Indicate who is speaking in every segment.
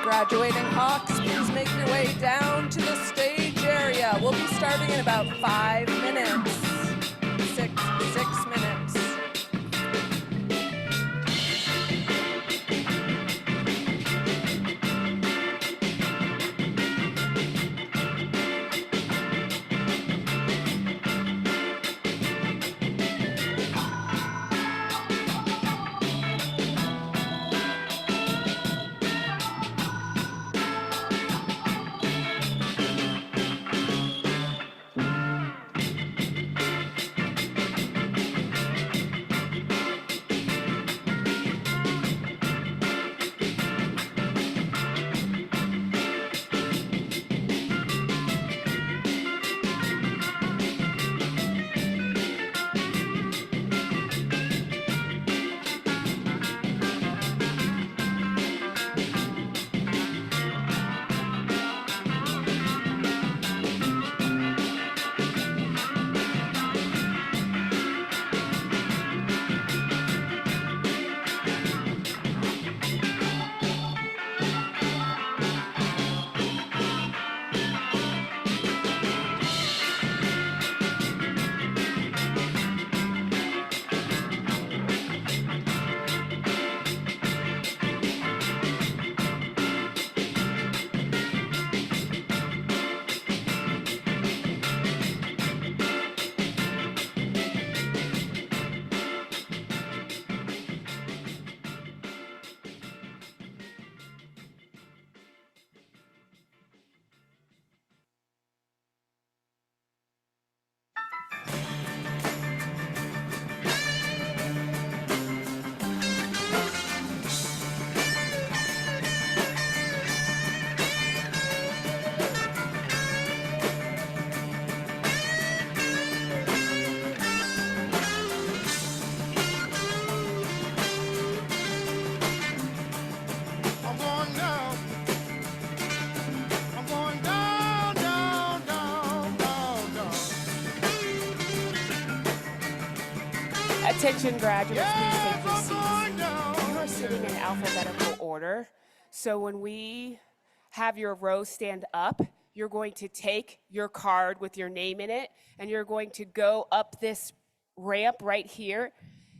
Speaker 1: Graduating Hawks, please make your way down to the stage area. We'll be starting in about 5 minutes. Six minutes.
Speaker 2: Attention graduates, please take your seats. You are sitting in alphabetical order. So when we have your row stand up, you're going to take your card with your name in it, and you're going to go up this ramp right here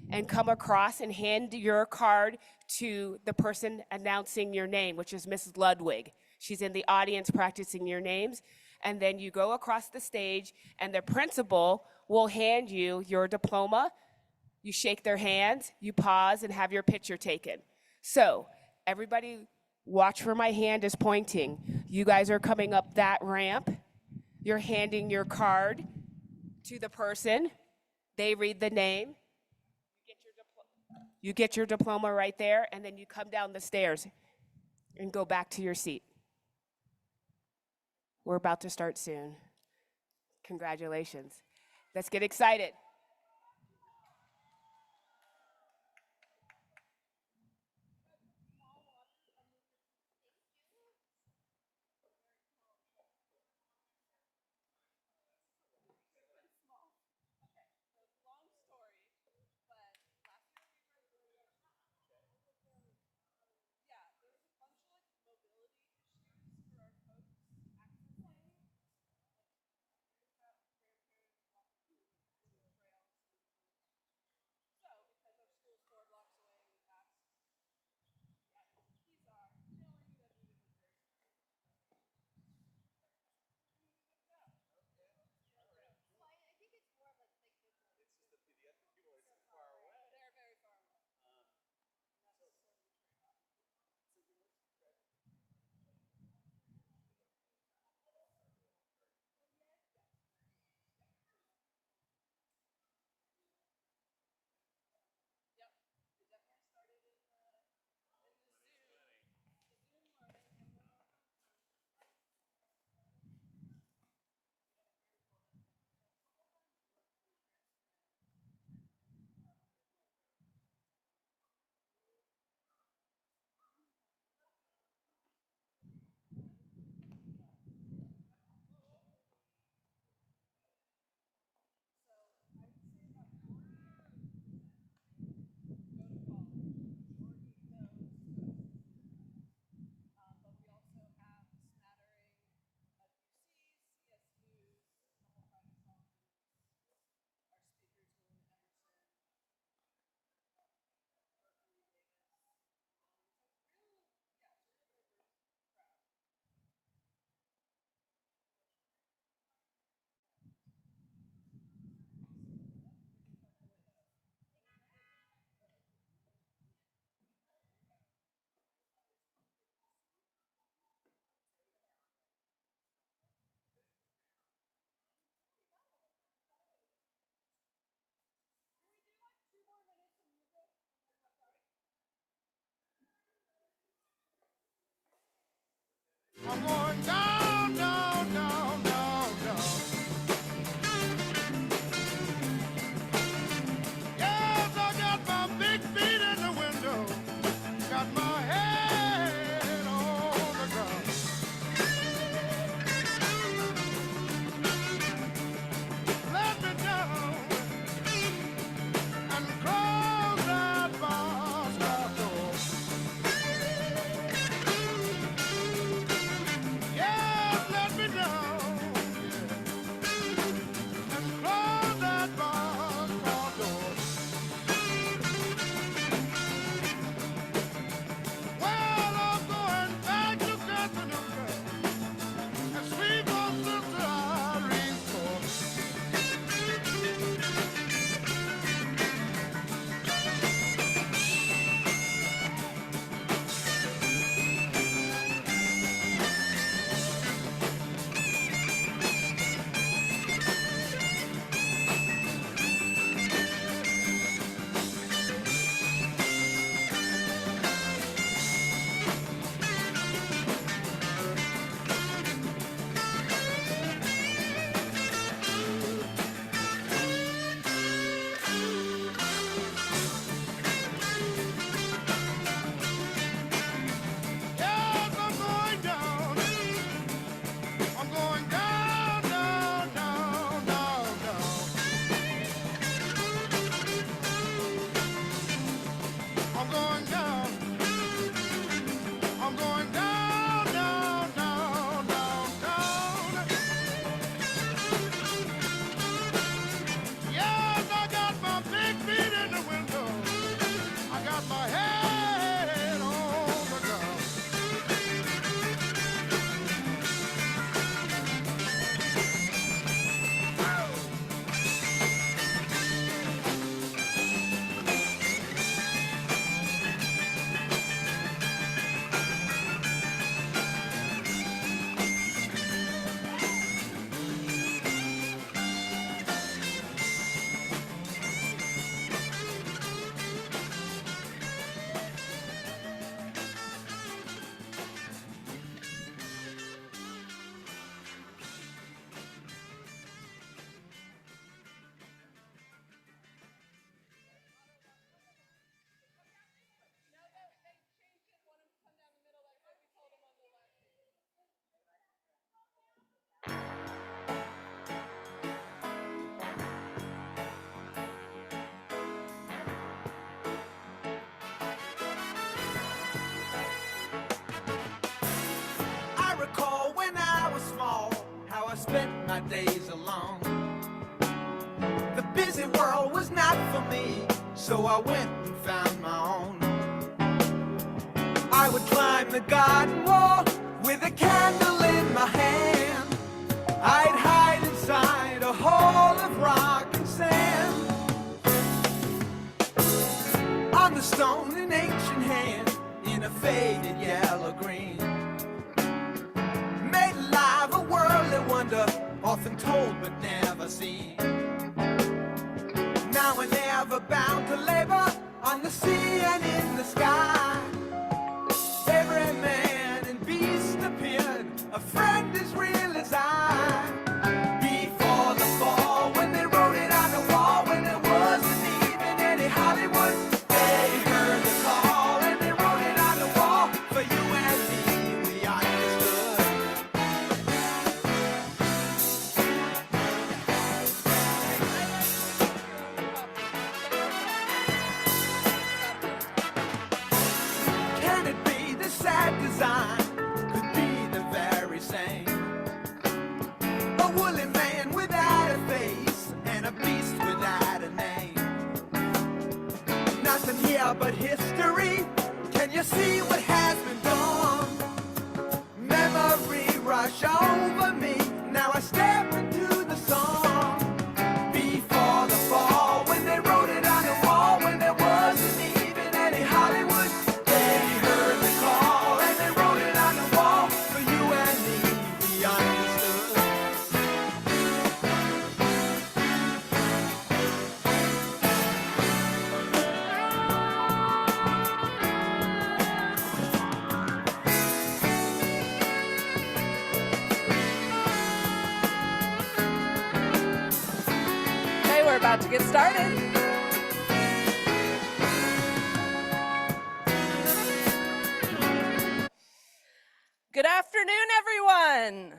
Speaker 2: and come across and hand your card to the person announcing your name, which is Mrs. Ludwig. She's in the audience practicing your names. And then you go across the stage, and the principal will hand you your diploma. You shake their hands, you pause, and have your picture taken. So everybody watch where my hand is pointing. You guys are coming up that ramp. You're handing your card to the person. They read the name. You get your diploma right there, and then you come down the stairs and go back to your seat. We're about to start soon. Congratulations. Let's get excited.
Speaker 3: my head on the ground.
Speaker 4: I recall when I was small, how I spent my days alone. The busy world was not for me, so I went and found my own. I would climb the garden wall with a candle in my hand. I'd hide inside a hole of rock and sand. On the stone, an ancient hand in a faded yellow green made alive a worldly wonder, often told but never seen. Now and ever bound to labor on the sea and in the sky. Every man and beast appeared, a friend as real as I. Before the fall, when they wrote it on the wall, when there wasn't even any Hollywood, they heard the call and they wrote it on the wall. For you and me, we understood. Can it be the sad design could be the very same? A woolly man without a face and a beast without a name. Nothing here but history. Can you see what has been done? Memory rush over me. Now I step into the song. Before the fall, when they wrote it on the wall, when there wasn't even any Hollywood, they heard the call and they wrote it on the wall. For you and me, we understood.
Speaker 1: Okay, we're about to get started. Good afternoon, everyone.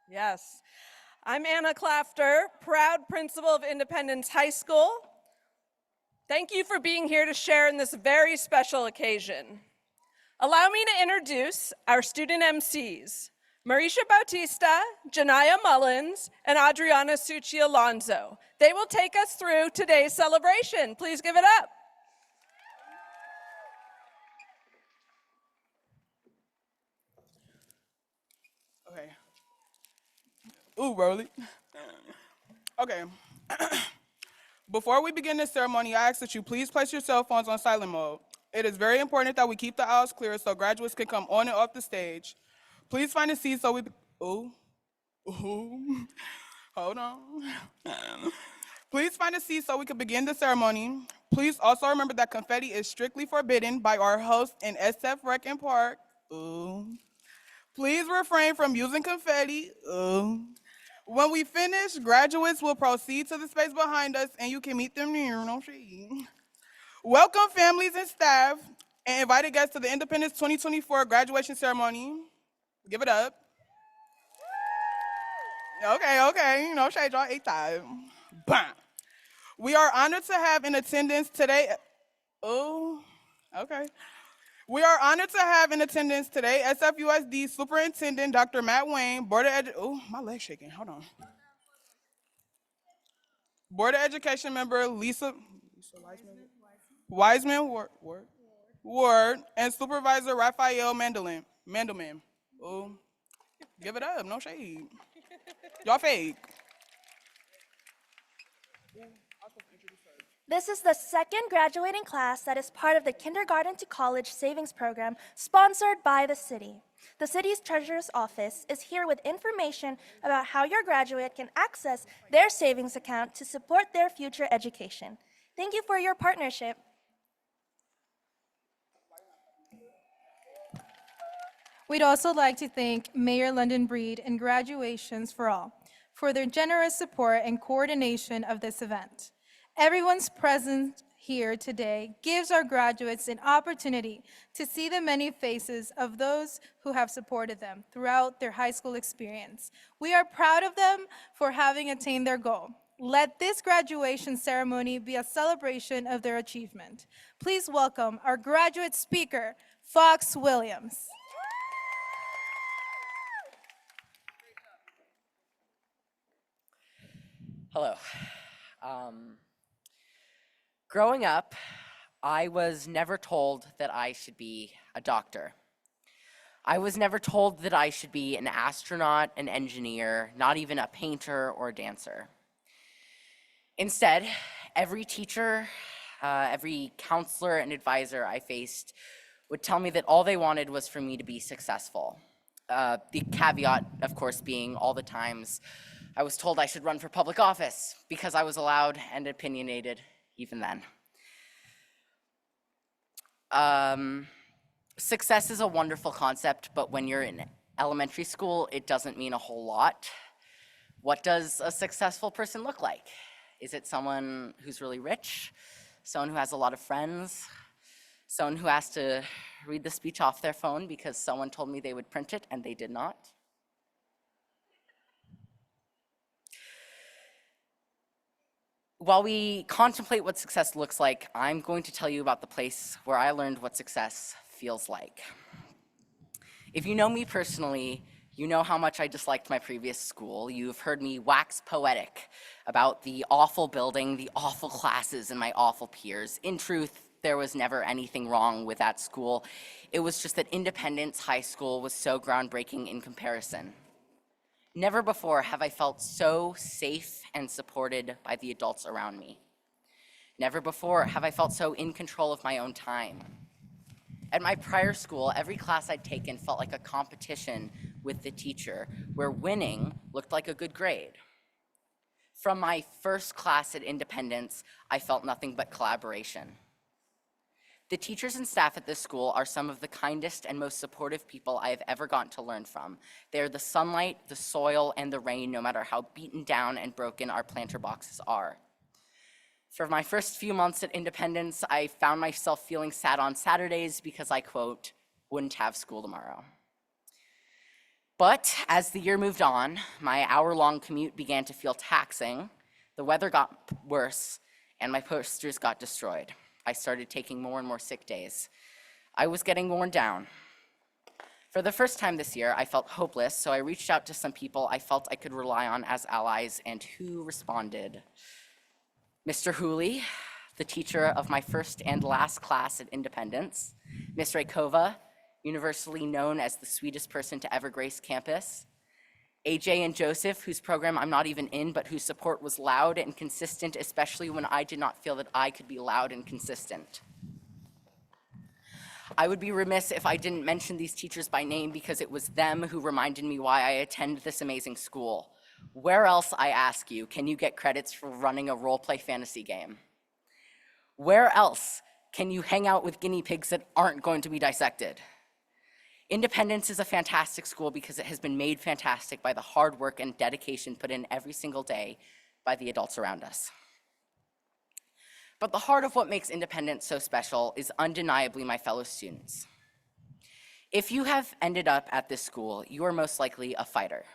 Speaker 1: Yes, I'm Anna Clafter, proud principal of Independence High School. Thank you for being here to share in this very special occasion. Allow me to introduce our student MCs, Marisha Bautista, Janaya Mullins, and Adriana Succi Alonso. They will take us through today's celebration. Please give it up.
Speaker 5: Okay. Ooh, Rolly. Okay. Before we begin this ceremony, I ask that you please place your cell phones on silent mode. It is very important that we keep the aisles clear so graduates can come on and off the stage. Please find a seat so we... Ooh. Ooh. Hold on. Please find a seat so we can begin the ceremony. Please also remember that confetti is strictly forbidden by our host in SF Rec and Park. Ooh. Please refrain from using confetti. When we finish, graduates will proceed to the space behind us and you can meet them there, no shade. Welcome families and staff and invited guests to the Independence 2024 graduation ceremony. Give it up. Okay, no shade, y'all 8-5. Bam. We are honored to have in attendance today, okay. We are honored to have in attendance today SFUSD Superintendent Dr. Matt Wayne, Board of my leg's shaking, hold on. Board of Education member Lisa Wiseman Ward, and Supervisor Raphael Mandelman. Oh, give it up, no shade. Y'all fake.
Speaker 6: This is the second graduating class that is part of the Kindergarten to College Savings Program sponsored by the city. The city's treasurer's office is here with information about how your graduate can access their savings account to support their future education. Thank you for your partnership.
Speaker 7: We'd also like to thank Mayor London Breed and Graduations for All for their generous support and coordination of this event. Everyone's presence here today gives our graduates an opportunity to see the many faces of those who have supported them throughout their high school experience. We are proud of them for having attained their goal. Let this graduation ceremony be a celebration of their achievement. Please welcome our graduate speaker, Fox Williams.
Speaker 8: Hello. Growing up, I was never told that I should be a doctor. I was never told that I should be an astronaut, an engineer, not even a painter or a dancer. Instead, every teacher, every counselor and advisor I faced would tell me that all they wanted was for me to be successful. The caveat, of course, being all the times I was told I should run for public office because I was loud and opinionated even then. Success is a wonderful concept, but when you're in elementary school, it doesn't mean a whole lot. What does a successful person look like? Is it someone who's really rich? Someone who has a lot of friends? Someone who has to read the speech off their phone because someone told me they would print it and they did not? While we contemplate what success looks like, I'm going to tell you about the place where I learned what success feels like. If you know me personally, you know how much I disliked my previous school. You've heard me wax poetic about the awful building, the awful classes, and my awful peers. In truth, there was never anything wrong with that school. It was just that Independence High School was so groundbreaking in comparison. Never before have I felt so safe and supported by the adults around me. Never before have I felt so in control of my own time. At my prior school, every class I'd taken felt like a competition with the teacher, where winning looked like a good grade. From my first class at Independence, I felt nothing but collaboration. The teachers and staff at this school are some of the kindest and most supportive people I have ever gotten to learn from. They are the sunlight, the soil, and the rain, no matter how beaten down and broken our planter boxes are. For my first few months at Independence, I found myself feeling sad on Saturdays because I, quote, wouldn't have school tomorrow. But as the year moved on, my hour-long commute began to feel taxing, the weather got worse, and my posters got destroyed. I started taking more and more sick days. I was getting worn down. For the first time this year, I felt hopeless, so I reached out to some people I felt I could rely on as allies, and who responded? Mr. Hooley, the teacher of my first and last class at Independence, Ms. Rakova, universally known as the sweetest person to ever grace campus, AJ and Joseph, whose program I'm not even in, but whose support was loud and consistent, especially when I did not feel that I could be loud and consistent. I would be remiss if I didn't mention these teachers by name because it was them who reminded me why I attend this amazing school. Where else, I ask you, can you get credits for running a role-play fantasy game? Where else can you hang out with guinea pigs that aren't going to be dissected? Independence is a fantastic school because it has been made fantastic by the hard work and dedication put in every single day by the adults around us. But the heart of what makes Independence so special is undeniably my fellow students. If you have ended up at this school, you are most likely a fighter.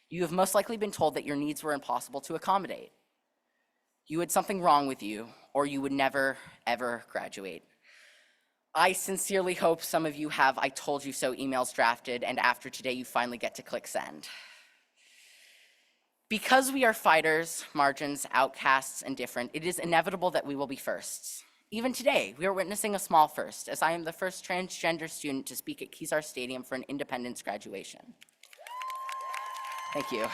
Speaker 8: You have most likely been told that your needs were impossible to accommodate. You had something wrong with you, or you would never, ever graduate. I sincerely hope some of you have "I told you so" emails drafted, and after today you finally get to click send. Because we are fighters, margins, outcasts, and different, it is inevitable that we will be firsts. Even today, we are witnessing a small first, as I am the first transgender student to speak at Kezar Stadium for an Independence graduation. Thank you.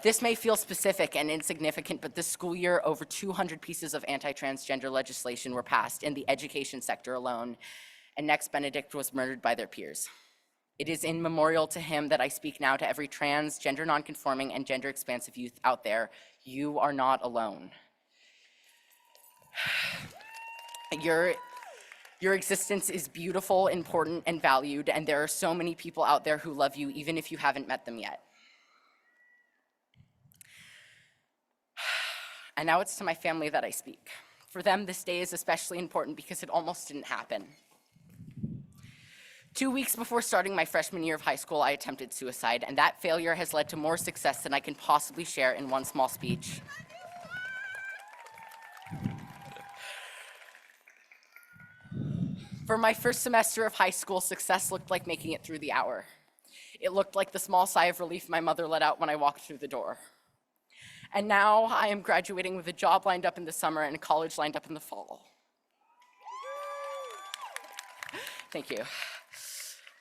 Speaker 8: This may feel specific and insignificant, but this school year, over 200 pieces of anti-transgender legislation were passed in the education sector alone, and Next Benedict was murdered by their peers. It is in memorial to him that I speak now to every trans, gender nonconforming, and gender expansive youth out there. You are not alone. Your existence is beautiful, important, and valued, and there are so many people out there who love you, even if you haven't met them yet. And now it's to my family that I speak. For them, this day is especially important because it almost didn't happen. 2 weeks before starting my freshman year of high school, I attempted suicide, and that failure has led to more success than I can possibly share in one small speech. For my first semester of high school, success looked like making it through the hour. It looked like the small sigh of relief my mother let out when I walked through the door. And now I am graduating with a job lined up in the summer and a college lined up in the fall. Thank you.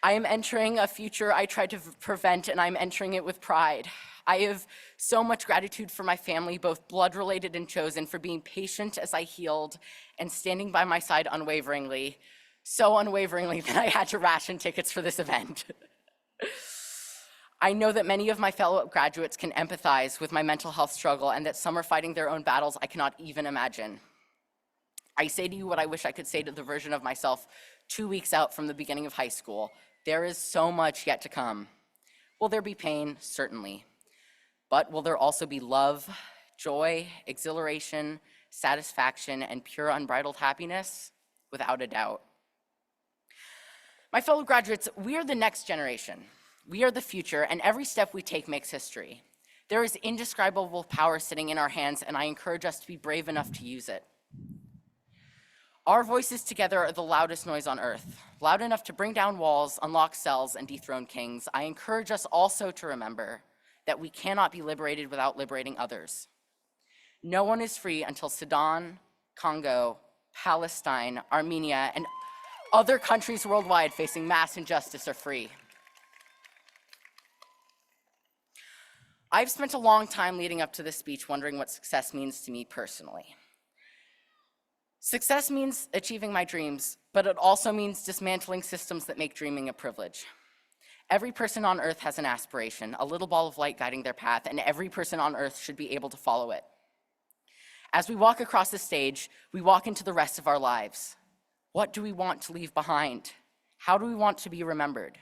Speaker 8: I am entering a future I tried to prevent, and I'm entering it with pride. I have so much gratitude for my family, both blood-related and chosen, for being patient as I healed and standing by my side unwaveringly, so unwaveringly that I had to ration tickets for this event. I know that many of my fellow graduates can empathize with my mental health struggle and that some are fighting their own battles I cannot even imagine. I say to you what I wish I could say to the version of myself 2 weeks out from the beginning of high school. There is so much yet to come. Will there be pain? Certainly. But will there also be love, joy, exhilaration, satisfaction, and pure unbridled happiness? Without a doubt. My fellow graduates, we are the next generation. We are the future, and every step we take makes history. There is indescribable power sitting in our hands, and I encourage us to be brave enough to use it. Our voices together are the loudest noise on earth, loud enough to bring down walls, unlock cells, and dethrone kings. I encourage us also to remember that we cannot be liberated without liberating others. No one is free until Sudan, Congo, Palestine, Armenia, and other countries worldwide facing mass injustice are free. I've spent a long time leading up to this speech wondering what success means to me personally. Success means achieving my dreams, but it also means dismantling systems that make dreaming a privilege. Every person on earth has an aspiration, a little ball of light guiding their path, and every person on earth should be able to follow it. As we walk across the stage, we walk into the rest of our lives. What do we want to leave behind? How do we want to be remembered?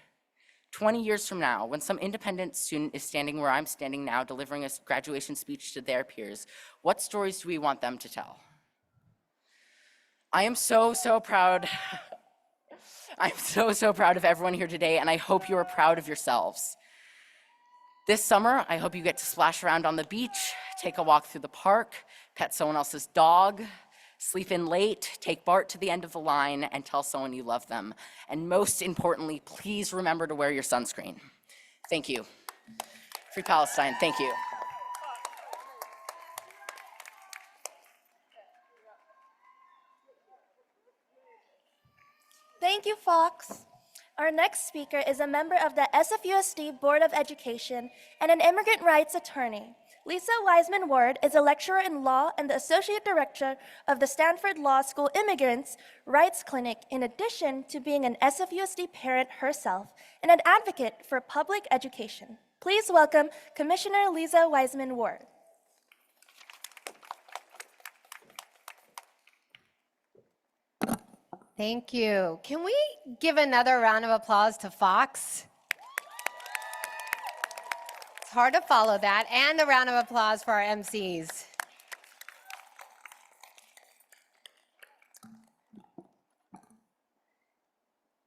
Speaker 8: 20 years from now, when some independent student is standing where I'm standing now, delivering a graduation speech to their peers, what stories do we want them to tell? I am so proud. I'm so proud of everyone here today, and I hope you are proud of yourselves. This summer, I hope you get to splash around on the beach, take a walk through the park, pet someone else's dog, sleep in late, take BART to the end of the line, and tell someone you love them. And most importantly, please remember to wear your sunscreen. Thank you. Free Palestine, thank you.
Speaker 6: Thank you, Fox. Our next speaker is a member of the SFUSD Board of Education and an immigrant rights attorney. Lisa Wiseman Ward is a lecturer in law and the associate director of the Stanford Law School Immigrants' Rights Clinic, in addition to being an SFUSD parent herself and an advocate for public education. Please welcome Commissioner Lisa Wiseman Ward.
Speaker 9: Thank you. Can we give another round of applause to Fox? It's hard to follow that. And a round of applause for our MCs.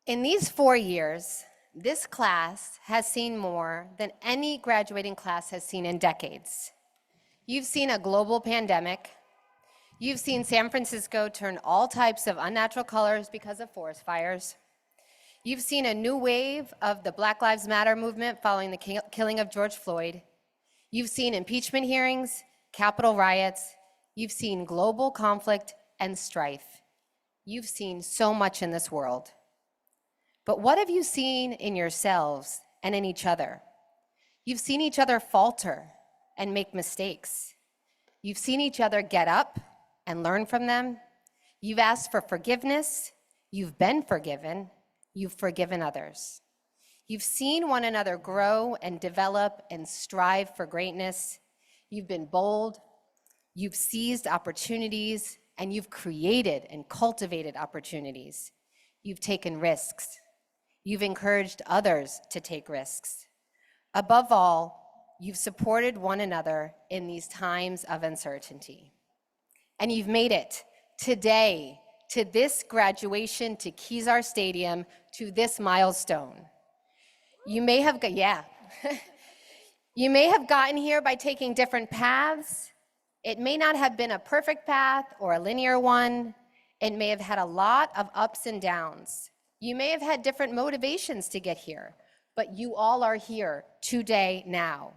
Speaker 9: In these 4 years, this class has seen more than any graduating class has seen in decades. You've seen a global pandemic. You've seen San Francisco turn all types of unnatural colors because of forest fires. You've seen a new wave of the Black Lives Matter movement following the killing of George Floyd. You've seen impeachment hearings, Capitol riots. You've seen global conflict and strife. You've seen so much in this world. But what have you seen in yourselves and in each other? You've seen each other falter and make mistakes. You've seen each other get up and learn from them. You've asked for forgiveness. You've been forgiven. You've forgiven others. You've seen one another grow and develop and strive for greatness. You've been bold. You've seized opportunities, and you've created and cultivated opportunities. You've taken risks. You've encouraged others to take risks. Above all, you've supported one another in these times of uncertainty. And you've made it today to this graduation, to Kezar Stadium, to this milestone. You may have, you may have gotten here by taking different paths. It may not have been a perfect path or a linear one. It may have had a lot of ups and downs. You may have had different motivations to get here, but you all are here today now.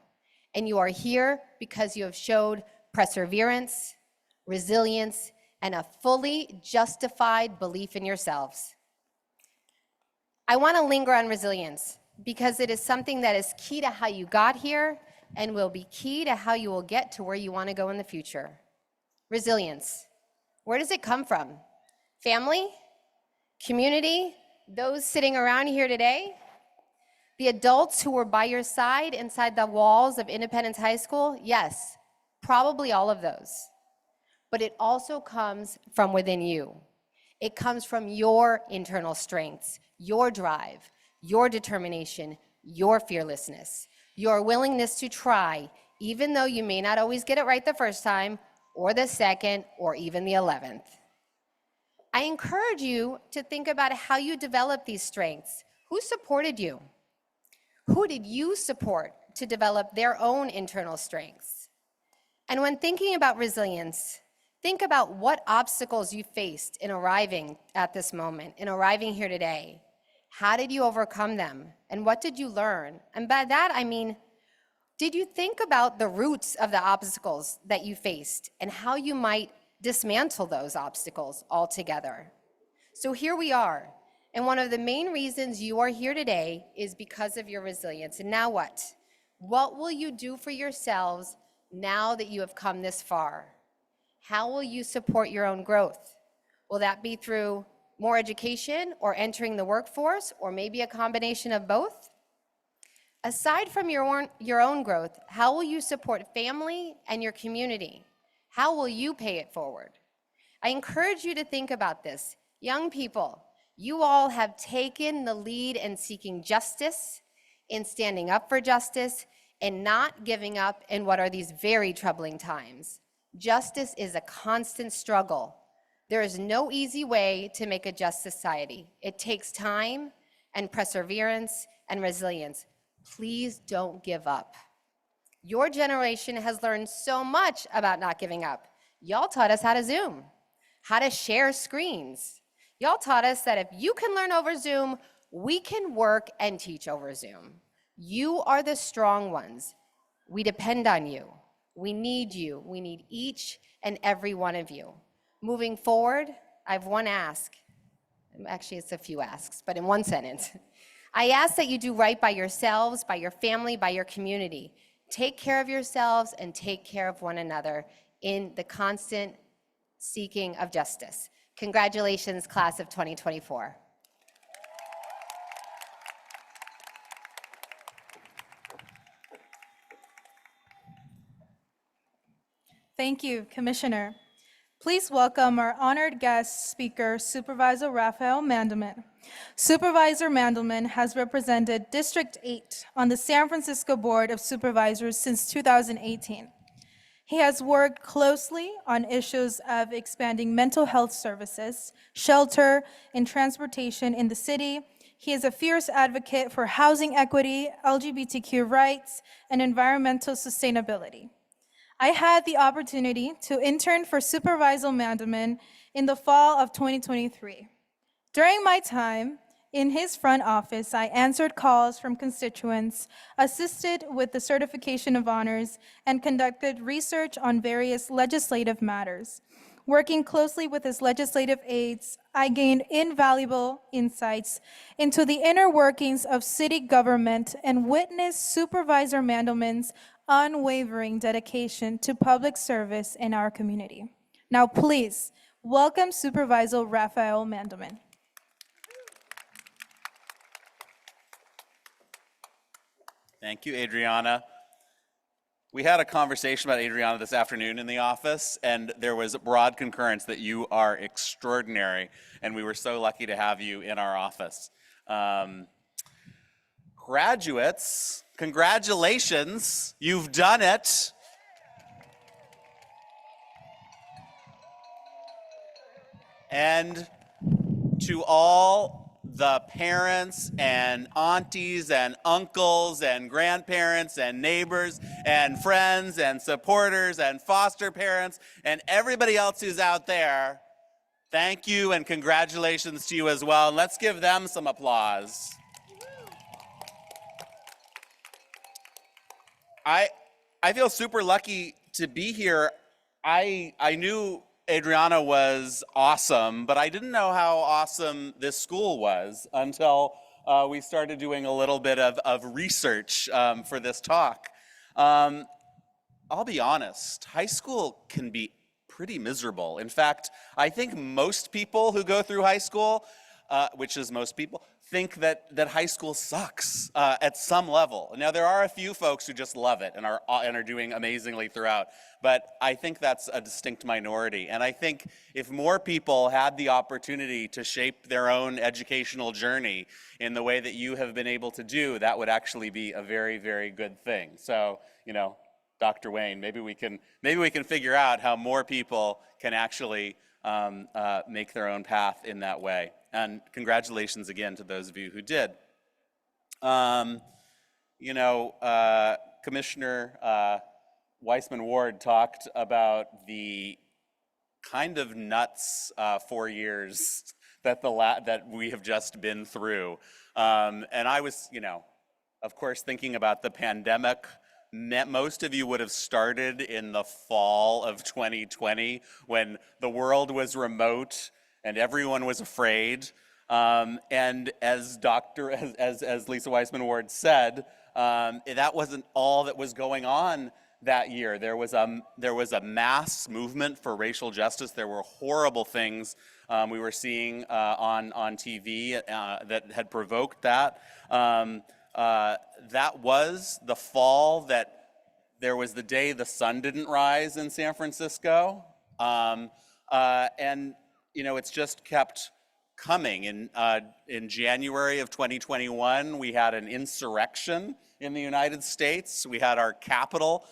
Speaker 9: And you are here because you have showed perseverance, resilience, and a fully justified belief in yourselves. I want to linger on resilience because it is something that is key to how you got here and will be key to how you will get to where you want to go in the future. Resilience. Where does it come from? Family? Community? Those sitting around here today? The adults who were by your side inside the walls of Independence High School? Yes, probably all of those. But it also comes from within you. It comes from your internal strengths, your drive, your determination, your fearlessness, your willingness to try, even though you may not always get it right the first time, or the second, or even the 11th. I encourage you to think about how you developed these strengths. Who supported you? Who did you support to develop their own internal strengths? And when thinking about resilience, think about what obstacles you faced in arriving at this moment, in arriving here today. How did you overcome them? And what did you learn? And by that, I mean, did you think about the roots of the obstacles that you faced and how you might dismantle those obstacles altogether? So here we are. And one of the main reasons you are here today is because of your resilience. And now what? What will you do for yourselves now that you have come this far? How will you support your own growth? Will that be through more education or entering the workforce, or maybe a combination of both? Aside from your own growth, how will you support family and your community? How will you pay it forward? I encourage you to think about this. Young people, you all have taken the lead in seeking justice, in standing up for justice, and not giving up in what are these very troubling times. Justice is a constant struggle. There is no easy way to make a just society. It takes time and perseverance and resilience. Please don't give up. Your generation has learned so much about not giving up. Y'all taught us how to Zoom, how to share screens. Y'all taught us that if you can learn over Zoom, we can work and teach over Zoom. You are the strong ones. We depend on you. We need you. We need each and every one of you. Moving forward, I have one ask. Actually, it's a few asks, but in one sentence. I ask that you do right by yourselves, by your family, by your community. Take care of yourselves and take care of one another in the constant seeking of justice. Congratulations, class of 2024.
Speaker 7: Thank you, Commissioner. Please welcome our honored guest speaker, Supervisor Raphael Mandelman. Supervisor Mandelman has represented District 8 on the San Francisco Board of Supervisors since 2018. He has worked closely on issues of expanding mental health services, shelter, and transportation in the city. He is a fierce advocate for housing equity, LGBTQ rights, and environmental sustainability. I had the opportunity to intern for Supervisor Mandelman in the fall of 2023. During my time In his front office, I answered calls from constituents, assisted with the certification of honors, and conducted research on various legislative matters. Working closely with his legislative aides, I gained invaluable insights into the inner workings of city government and witnessed Supervisor Mandelman's unwavering dedication to public service in our community. Now, please welcome Supervisor Raphael Mandelman.
Speaker 10: Thank you, Adriana. We had a conversation about Adriana this afternoon in the office, and there was broad concurrence that you are extraordinary, and we were so lucky to have you in our office. Graduates, congratulations, you've done it. And to all the parents and aunties and uncles and grandparents and neighbors and friends and supporters and foster parents and everybody else who's out there, thank you and congratulations to you as well. And let's give them some applause. I feel super lucky to be here. I knew Adriana was awesome, but I didn't know how awesome this school was until we started doing a little bit of research for this talk. I'll be honest, high school can be pretty miserable. In fact, I think most people who go through high school, which is most people, think that high school sucks at some level. Now, there are a few folks who just love it and are doing amazingly throughout, but I think that's a distinct minority. And I think if more people had the opportunity to shape their own educational journey in the way that you have been able to do, that would actually be a very, very good thing. So, you know, Dr. Wayne, maybe we can figure out how more people can actually make their own path in that way. And congratulations again to those of you who did. Commissioner Weissman Ward talked about the kind of nuts 4 years that we have just been through. And I was, of course, thinking about the pandemic. Most of you would have started in the fall of 2020 when the world was remote and everyone was afraid. And as Lisa Weissman Ward said, that wasn't all that was going on that year. There was a mass movement for racial justice. There were horrible things we were seeing on TV that had provoked that. That was the fall that there was the day the sun didn't rise in San Francisco. And it's just kept coming. In January of 2021, we had an insurrection in the United States. We had our Capitol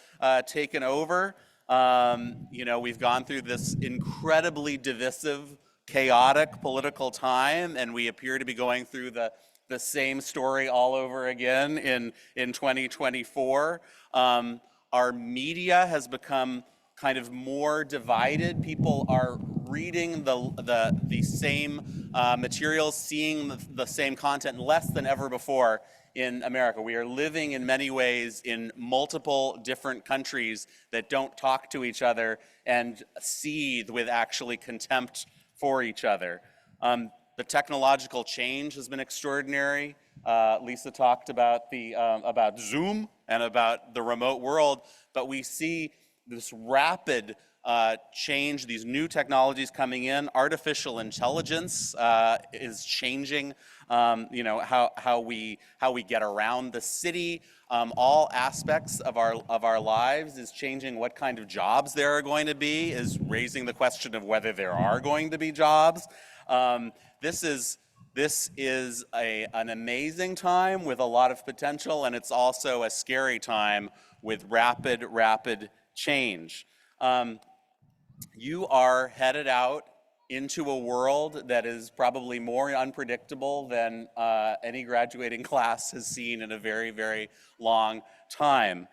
Speaker 10: taken over. We've gone through this incredibly divisive, chaotic political time, and we appear to be going through the same story all over again in 2024. Our media has become kind of more divided. People are reading the same materials, seeing the same content less than ever before in America. We are living in many ways in multiple different countries that don't talk to each other and seethe with actually contempt for each other. The technological change has been extraordinary. Lisa talked about about Zoom and about the remote world, but we see this rapid change, these new technologies coming in. Artificial intelligence is changing, how we get around the city. All aspects of our lives is changing. What kind of jobs there are going to be is raising the question of whether there are going to be jobs. This is an amazing time with a lot of potential, and it's also a scary time with rapid change. You are headed out into a world that is probably more unpredictable than any graduating class has seen in a very, very long time.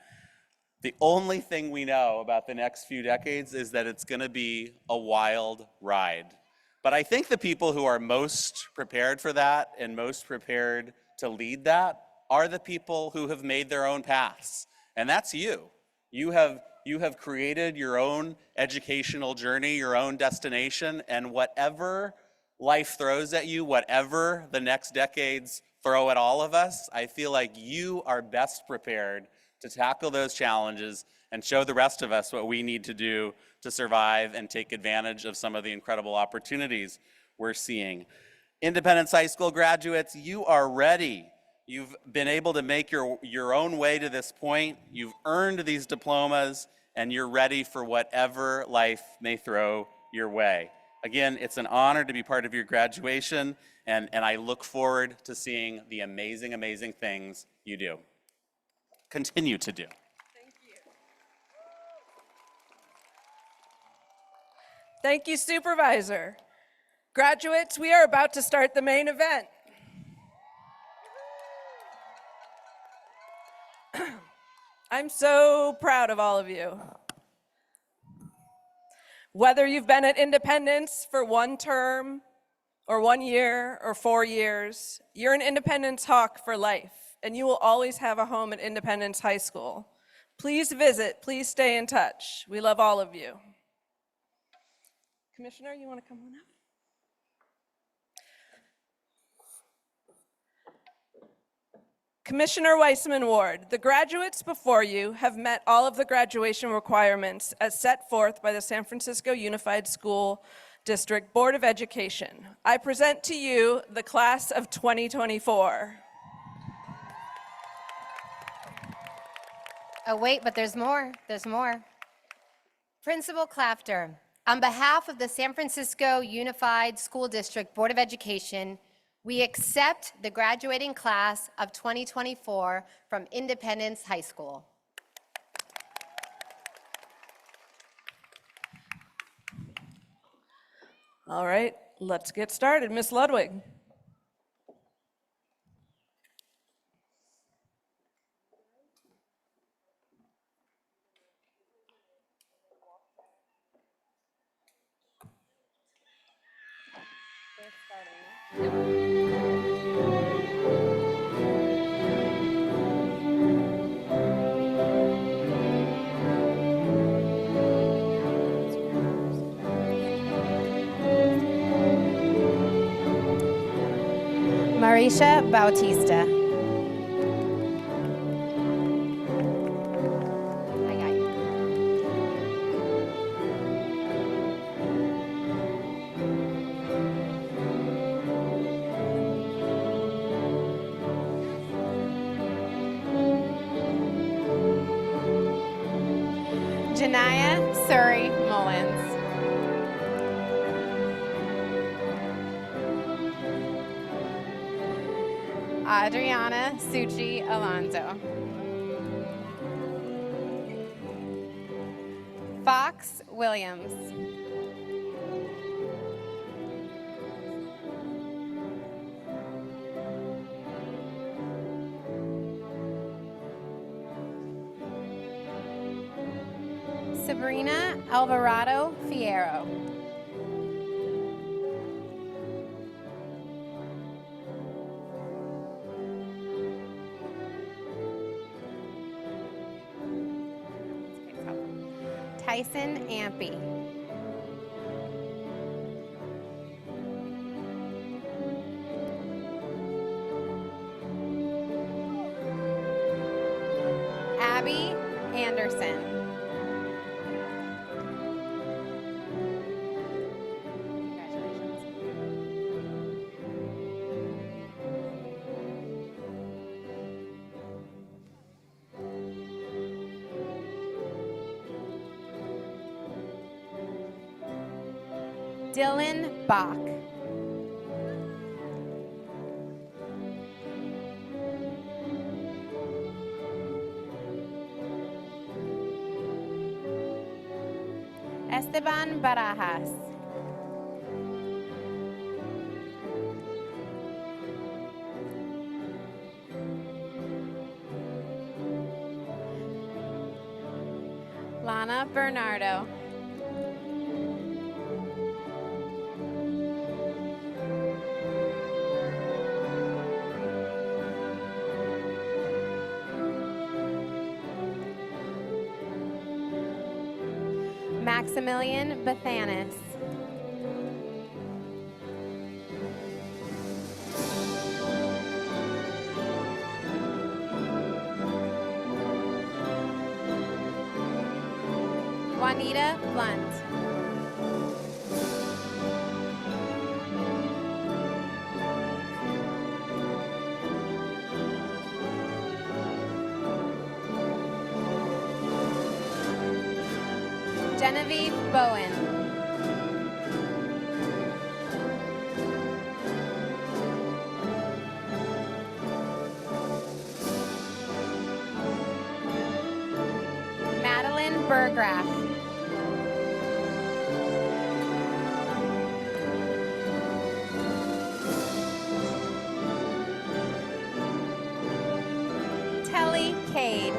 Speaker 10: The only thing we know about the next few decades is that it's going to be a wild ride. But I think the people who are most prepared for that and most prepared to lead that are the people who have made their own paths. And that's you. You have created your own educational journey, your own destination, and whatever life throws at you, whatever the next decades throw at all of us, I feel like you are best prepared to tackle those challenges and show the rest of us what we need to do to survive and take advantage of some of the incredible opportunities we're seeing. Independence High School graduates, you are ready. You've been able to make your own way to this point. You've earned these diplomas, and you're ready for whatever life may throw your way. Again, it's an honor to be part of your graduation, and I look forward to seeing the amazing, amazing things you do. Continue to do.
Speaker 1: Thank you, Supervisor. Graduates, we are about to start the main event. I'm so proud of all of you. Whether you've been at Independence for 1 term, or 1 year, or 4 years, you're an Independence Hawk for life, and you will always have a home at Independence High School. Please visit, please stay in touch. We love all of you. Commissioner, you want to come on up? Commissioner Weissman Ward, the graduates before you have met all of the graduation requirements as set forth by the San Francisco Unified School District Board of Education. I present to you the class of 2024.
Speaker 9: Oh, wait, but there's more. There's more. Principal Clafter, on behalf of the San Francisco Unified School District Board of Education, we accept the graduating class of 2024 from Independence High School.
Speaker 1: All right, let's get started. Ms. Ludwig.
Speaker 11: Marisha Bautista.
Speaker 9: I got you.
Speaker 11: Janaya Surrey Mullins. Adriana Suchi Alonso. Fox Williams. Sabrina Alvarado Fierro. Tyson Ampey. Abby Anderson. Dylan Bach. Esteban Barajas. Lana Bernardo. Maximilian Bathanis. Juanita Blunt. Genevieve Bowen. Madeline Burgraff. Telly Cade.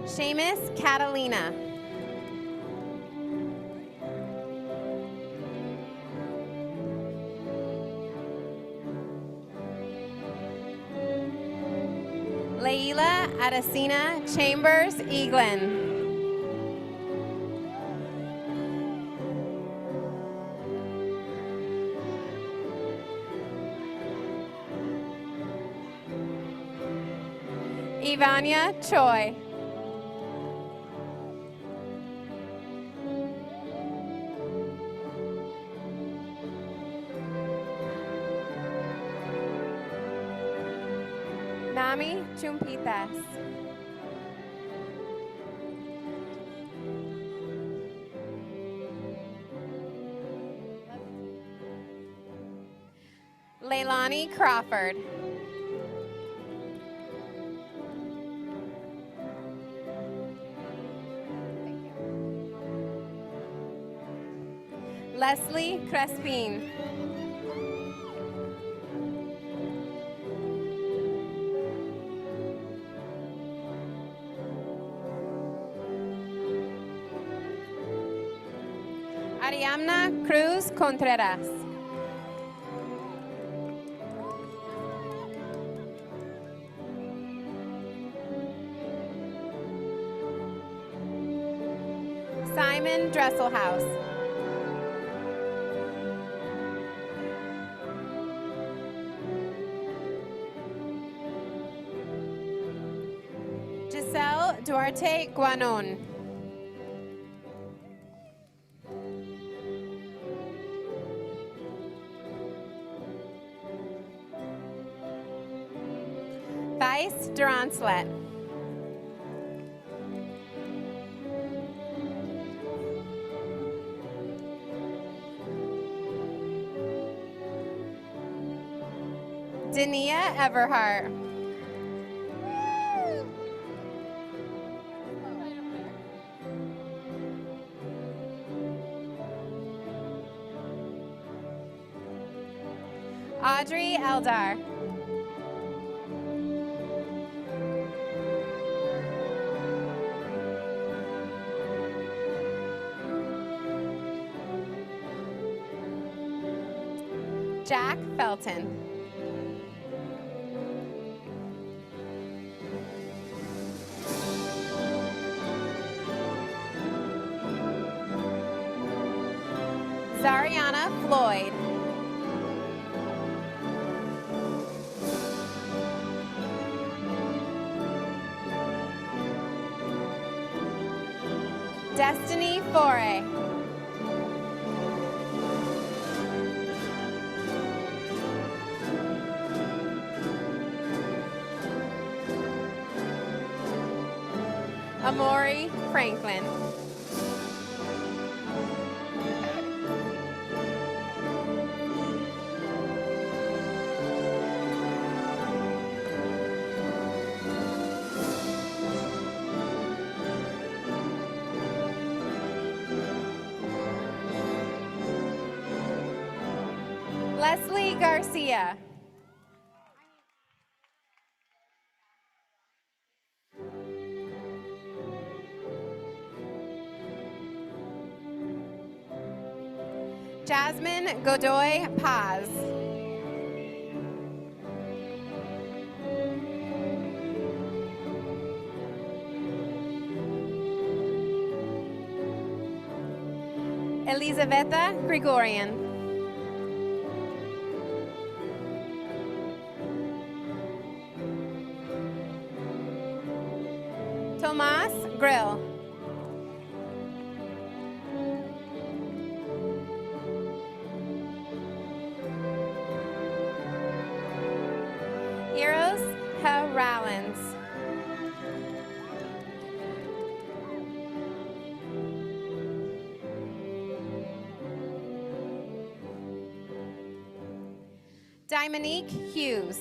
Speaker 11: Seamus Catalina. Leila Adesina Chambers Eaglin. Ivania Choi. Nami Chumpitas. Leilani Crawford. Leslie Crespin. Ariamna Cruz Contreras. Simon Dresselhaus. Giselle Duarte Guanon. Vice Duronslet. Dania Everhart. Audrey Eldar. Jack Felton. Zariana Floyd. Destiny Foray. Amori Franklin. Leslie Garcia. Jasmine Godoy Paz. Elizaveta Grigorian. Tomas Grill. Eros Haralans. Dominique Hughes.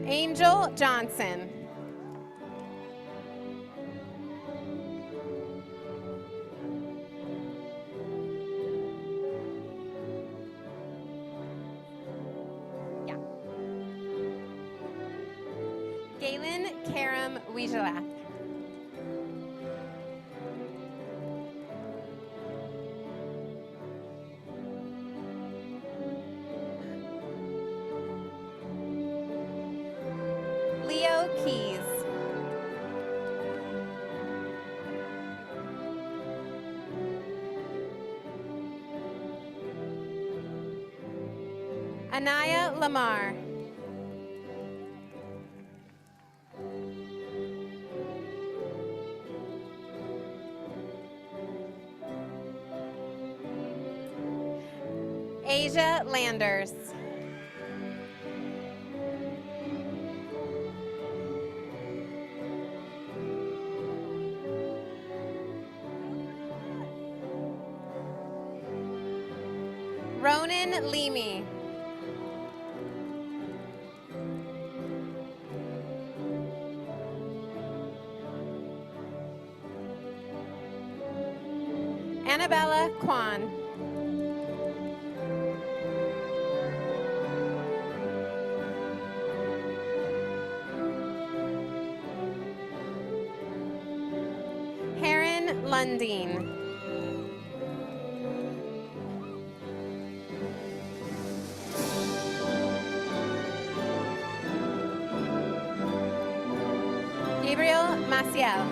Speaker 11: Angel Johnson. Yeah. Galen Karam Wijalath. Leo Keys. Anaya Lamar. Asia Landers. Ronan Leamy. Annabella Kwan. Heron Lundeen. Gabriel Maciel.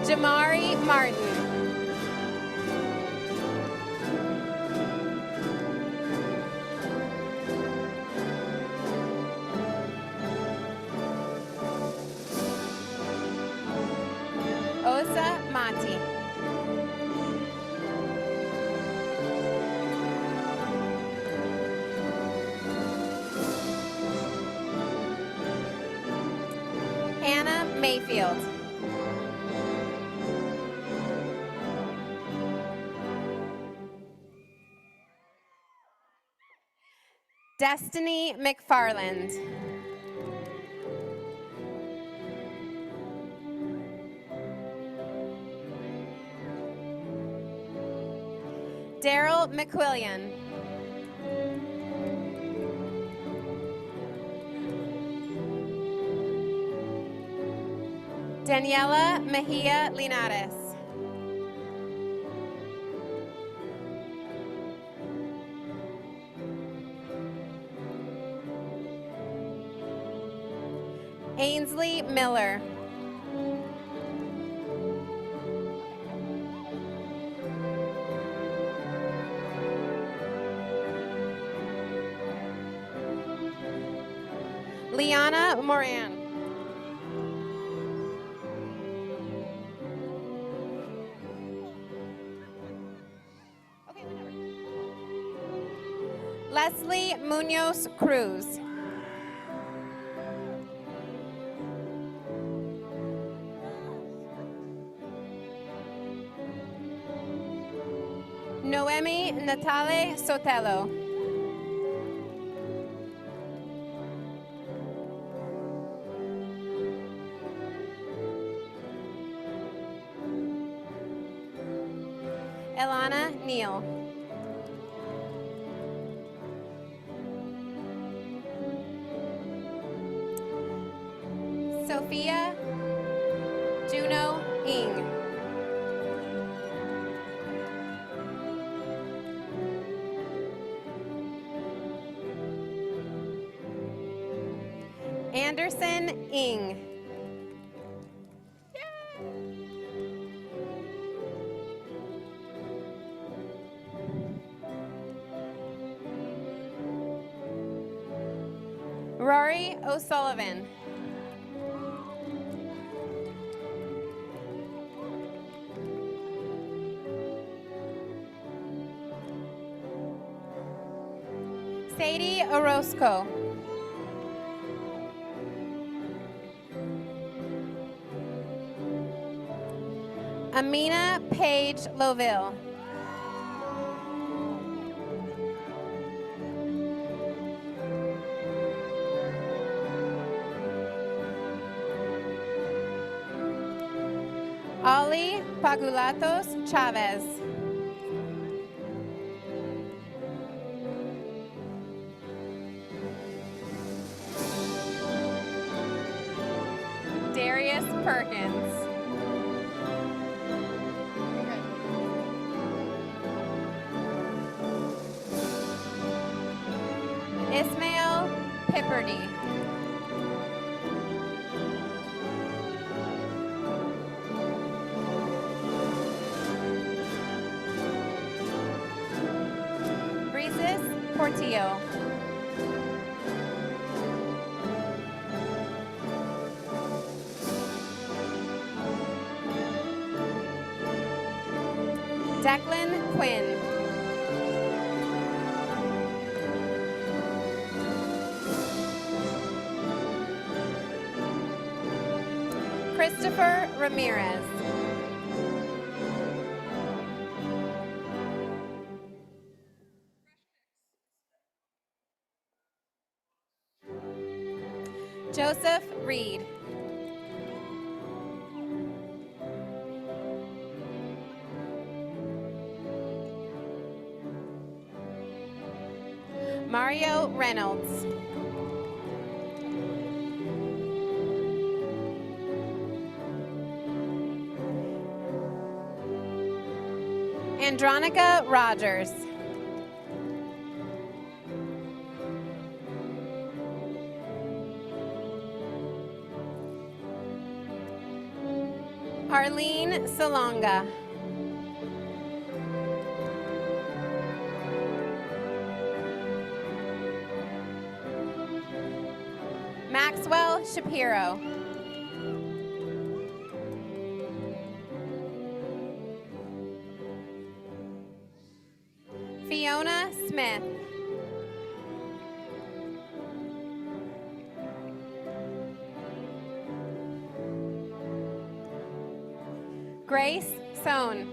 Speaker 11: Jamari Martin. Osa Mati. Anna Mayfield. Destiny McFarland. Daryl McQuillian. Daniela Mejia Linares. Ainsley Miller. Liana Moran. Leslie Munoz Cruz. Noemi Natale Sotelo. Elana Neal. Sophia Juno Ing. Anderson Ing. Rory O'Sullivan. Sadie Orozco. Amina Page Loville. Ali Pagulatos Chavez. Darius Perkins. Ismail Pipperdy. Breezes Portillo. Declan Quinn. Christopher Ramirez. Joseph Reed. Mario Reynolds. Andronica Rogers. Arlene Salonga. Maxwell Shapiro. Fiona Smith. Grace Sohn.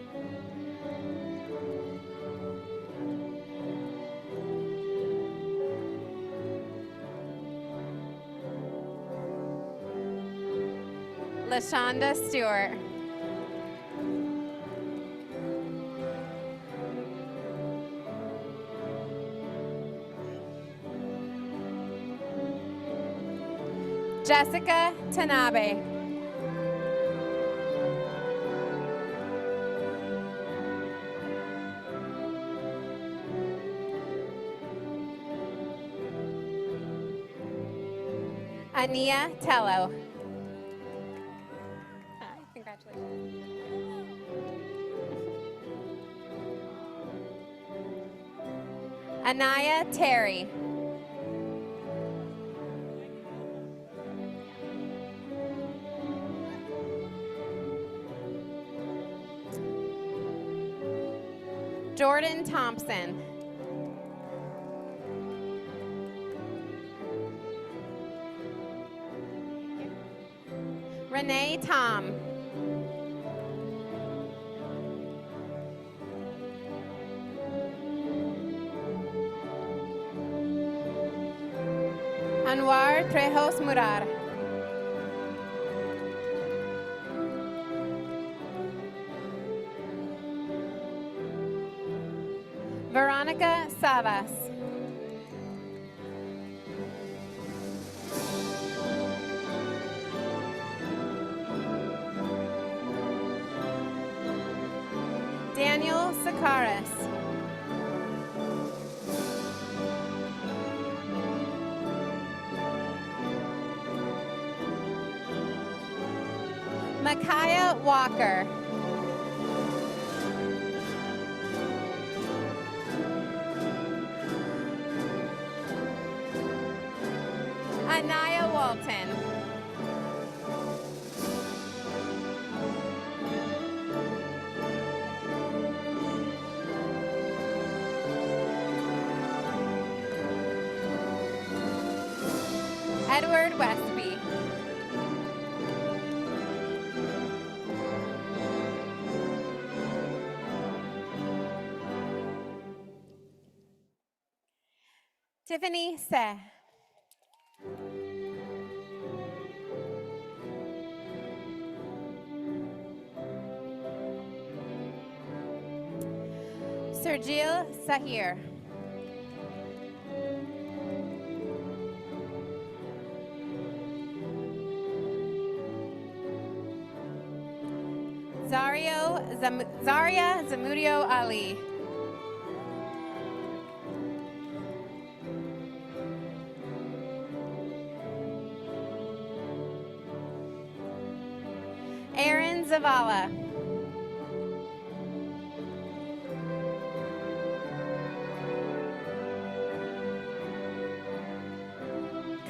Speaker 11: LaShonda Stewart. Jessica Tanabe. Ania Tello. Hi, congratulations. Anaya Terry. Jordan Thompson. Renee Tom. Anwar Trejos Murar. Veronica Savas. Bucharest. Micaiah Walker. Anaya Walton. Edward Westby. Tiffany Se. Sergil Sahir. Zaria Zamudio Ali. Aaron Zavala.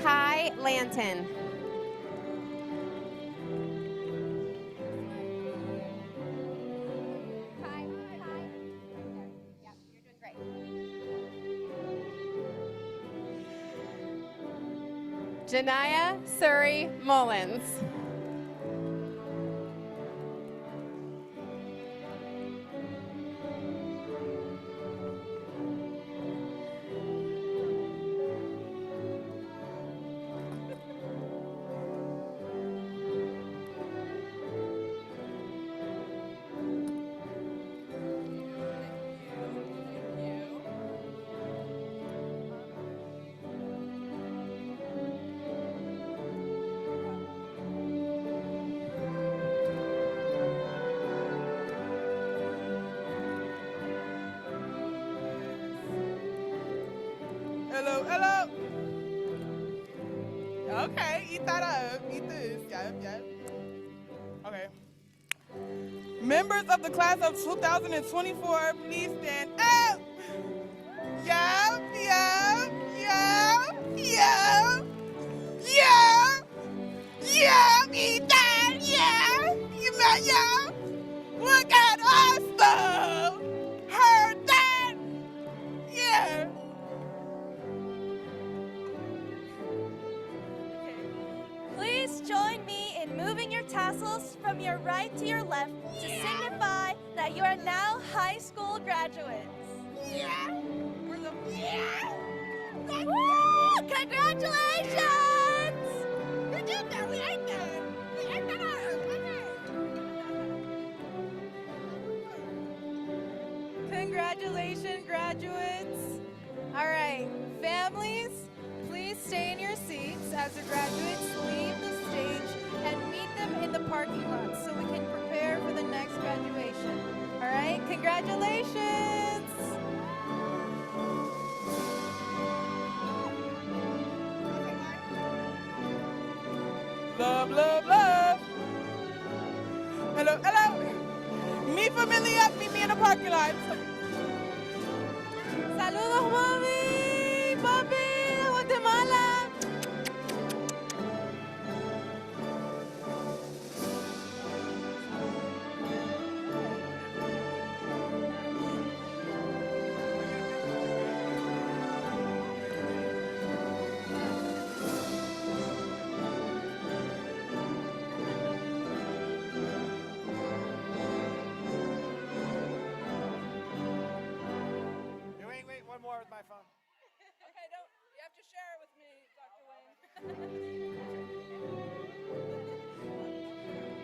Speaker 11: Kai Lanton. Kai. Yep, you're doing great. Janaya Surrey Mullins.
Speaker 5: Hello, hello. Okay, eat that up. Eat this. Yep. Okay. Members of the class of 2024, please stand up. Yep. Eat that. Yeah. Look at us, though. Heard that. Yeah.
Speaker 6: Please join me in moving your tassels from your right to your left to signify that you are now high school graduates. Woo! Congratulations! We did that. We ate that.
Speaker 7: Congratulations, graduates. All right, families, please stay in your seats as the graduates leave the stage and meet them in the parking lot so we can prepare for the next graduation. All right, congratulations.
Speaker 5: Love. Hello. Mi familia, meet me in the parking lot.
Speaker 7: Saludos, mami, papi, de Guatemala.
Speaker 3: Wait, one more with my phone.
Speaker 1: Okay, you have to share it with me, Dr. Wayne.